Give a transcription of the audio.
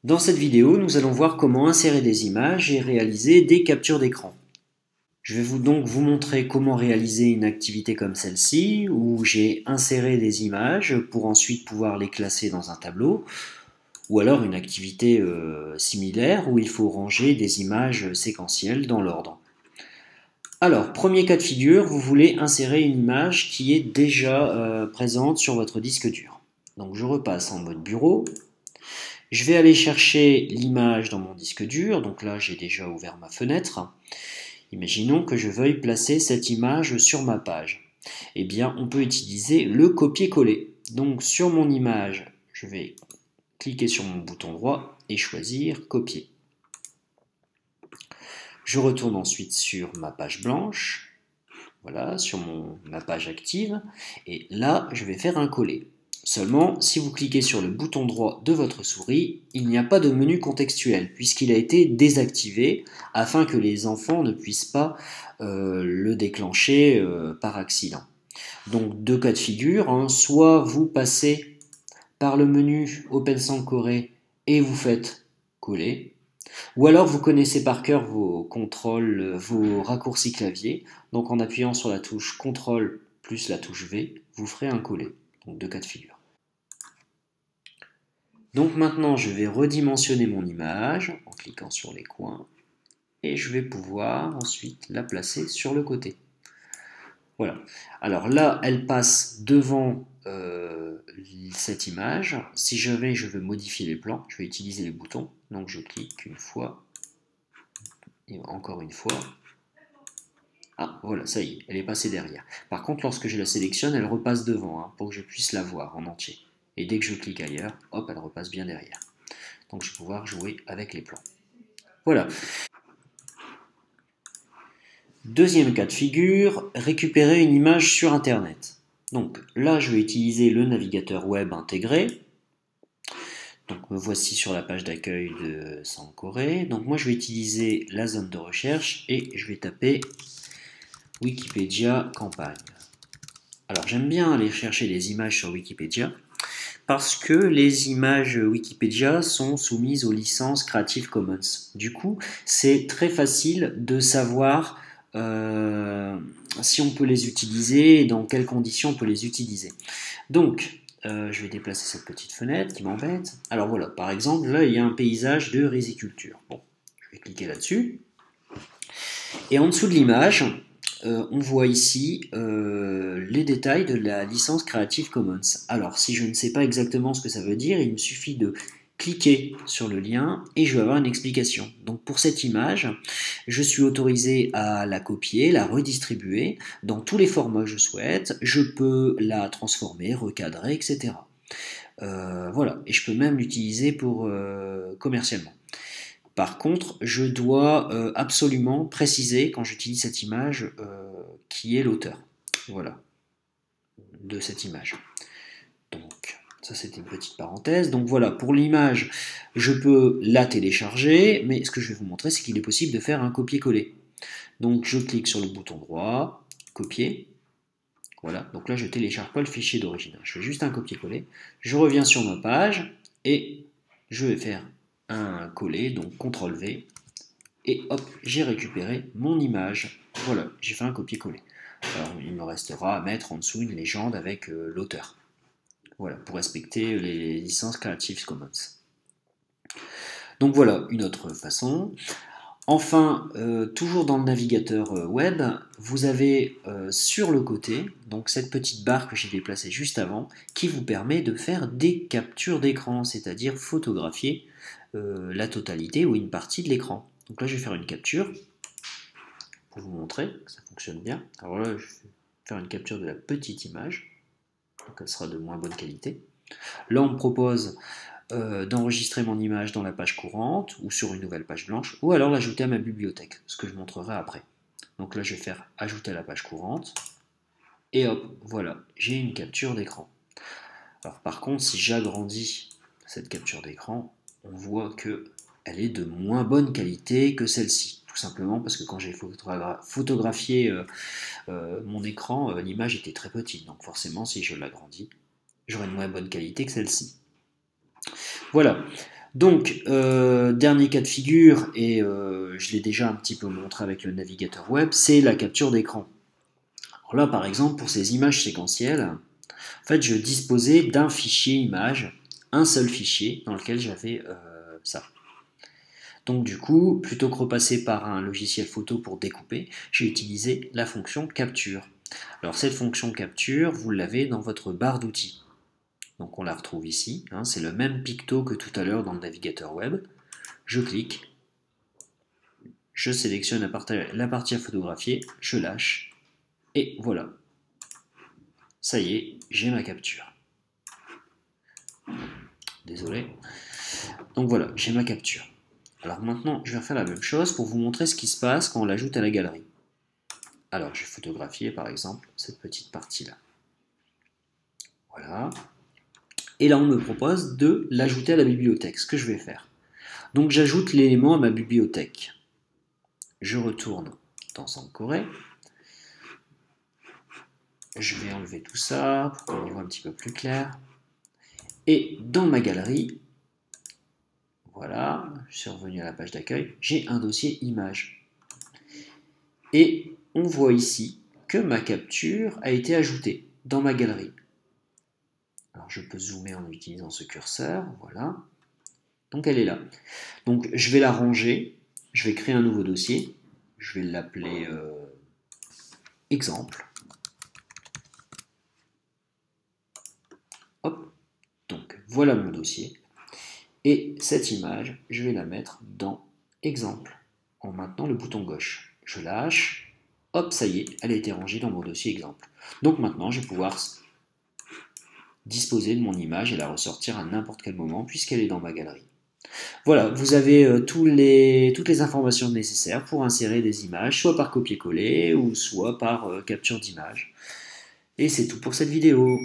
Dans cette vidéo, nous allons voir comment insérer des images et réaliser des captures d'écran. Je vais donc vous montrer comment réaliser une activité comme celle-ci, où j'ai inséré des images pour ensuite pouvoir les classer dans un tableau, ou alors une activité similaire où il faut ranger des images séquentielles dans l'ordre. Alors, premier cas de figure, vous voulez insérer une image qui est déjà présente sur votre disque dur. Donc je repasse en mode bureau. Je vais aller chercher l'image dans mon disque dur, donc là j'ai déjà ouvert ma fenêtre. Imaginons que je veuille placer cette image sur ma page. Eh bien, on peut utiliser le copier-coller. Donc sur mon image, je vais cliquer sur mon bouton droit et choisir copier. Je retourne ensuite sur ma page blanche, voilà, sur ma page active, et là je vais faire un coller. Seulement, si vous cliquez sur le bouton droit de votre souris, il n'y a pas de menu contextuel, puisqu'il a été désactivé, afin que les enfants ne puissent pas le déclencher par accident. Donc, deux cas de figure, hein. Soit vous passez par le menu Open Sankore et vous faites coller, ou alors vous connaissez par cœur vos contrôles, vos raccourcis clavier, donc en appuyant sur la touche CTRL plus la touche V, vous ferez un coller. Donc deux cas de figure. Donc maintenant, je vais redimensionner mon image en cliquant sur les coins et je vais pouvoir ensuite la placer sur le côté. Voilà. Alors là, elle passe devant cette image. Si je veux modifier les plans, je vais utiliser les boutons. Donc je clique une fois et encore une fois. Ah, voilà, ça y est, elle est passée derrière. Par contre, lorsque je la sélectionne, elle repasse devant, hein, pour que je puisse la voir en entier. Et dès que je clique ailleurs, hop, elle repasse bien derrière. Donc je vais pouvoir jouer avec les plans. Voilà. Deuxième cas de figure, récupérer une image sur Internet. Donc là, je vais utiliser le navigateur web intégré. Donc me voici sur la page d'accueil de Sankore. Donc moi, je vais utiliser la zone de recherche et je vais taper Wikipédia campagne. Alors j'aime bien aller chercher les images sur Wikipédia parce que les images Wikipédia sont soumises aux licences Creative Commons. Du coup, c'est très facile de savoir si on peut les utiliser et dans quelles conditions on peut les utiliser. Donc, je vais déplacer cette petite fenêtre qui m'embête. Alors voilà, par exemple, là, il y a un paysage de riziculture. Bon, je vais cliquer là-dessus. Et en dessous de l'image, on voit ici les détails de la licence Creative Commons. Alors, si je ne sais pas exactement ce que ça veut dire, il me suffit de cliquer sur le lien et je vais avoir une explication. Donc pour cette image, je suis autorisé à la copier, la redistribuer dans tous les formats que je souhaite. Je peux la transformer, recadrer, etc. Voilà, et je peux même l'utiliser pour commercialement. Par contre, je dois absolument préciser, quand j'utilise cette image, qui est l'auteur. Voilà, de cette image. Donc, ça c'était une petite parenthèse. Donc voilà, pour l'image, je peux la télécharger, mais ce que je vais vous montrer, c'est qu'il est possible de faire un copier-coller. Donc je clique sur le bouton droit, copier. Voilà, donc là je ne télécharge pas le fichier d'origine. Je fais juste un copier-coller. Je reviens sur ma page et je vais faire un coller, donc CTRL V. Et hop, j'ai récupéré mon image. Voilà, j'ai fait un copier-coller. Alors, il me restera à mettre en dessous une légende avec l'auteur. Voilà, pour respecter les licences Creative Commons. Donc voilà, une autre façon. Enfin, toujours dans le navigateur web, vous avez sur le côté, donc cette petite barre que j'ai déplacée juste avant, qui vous permet de faire des captures d'écran, c'est-à-dire photographier la totalité ou une partie de l'écran. Donc là, je vais faire une capture pour vous montrer que ça fonctionne bien. Alors là, je vais faire une capture de la petite image, donc elle sera de moins bonne qualité. Là, on me propose d'enregistrer mon image dans la page courante ou sur une nouvelle page blanche, ou alors l'ajouter à ma bibliothèque, ce que je montrerai après. Donc là, je vais faire ajouter à la page courante, et hop, voilà, j'ai une capture d'écran. Alors par contre, si j'agrandis cette capture d'écran, on voit que elle est de moins bonne qualité que celle-ci. Tout simplement parce que quand j'ai photographié mon écran, l'image était très petite. Donc forcément, si je l'agrandis, j'aurai une moins bonne qualité que celle-ci. Voilà. Donc, dernier cas de figure, et je l'ai déjà un petit peu montré avec le navigateur web, c'est la capture d'écran. Alors là, par exemple, pour ces images séquentielles, en fait, je disposais d'un fichier image, un seul fichier dans lequel j'avais ça. Donc du coup, plutôt que repasser par un logiciel photo pour découper, j'ai utilisé la fonction capture. Alors cette fonction capture, vous l'avez dans votre barre d'outils. Donc on la retrouve ici, hein, c'est le même picto que tout à l'heure dans le navigateur web. Je clique, je sélectionne la partie à photographier, je lâche, et voilà. Ça y est, j'ai ma capture. Désolé. Donc voilà, j'ai ma capture. Alors maintenant, je vais faire la même chose pour vous montrer ce qui se passe quand on l'ajoute à la galerie. Alors, je vais photographier par exemple cette petite partie-là. Voilà. Et là, on me propose de l'ajouter à la bibliothèque, ce que je vais faire. Donc, j'ajoute l'élément à ma bibliothèque. Je retourne dans Sankore. Je vais enlever tout ça pour qu'on y voit un petit peu plus clair. Et dans ma galerie, voilà, je suis revenu à la page d'accueil, j'ai un dossier images. Et on voit ici que ma capture a été ajoutée dans ma galerie. Alors je peux zoomer en utilisant ce curseur, voilà. Donc elle est là. Donc je vais la ranger, je vais créer un nouveau dossier, je vais l'appeler exemple. Hop, donc voilà mon dossier. Et cette image, je vais la mettre dans exemple, en maintenant le bouton gauche. Je lâche, hop, ça y est, elle a été rangée dans mon dossier exemple. Donc maintenant, je vais pouvoir disposer de mon image et la ressortir à n'importe quel moment puisqu'elle est dans ma galerie. Voilà, vous avez toutes les informations nécessaires pour insérer des images, soit par copier-coller ou soit par capture d'image. Et c'est tout pour cette vidéo.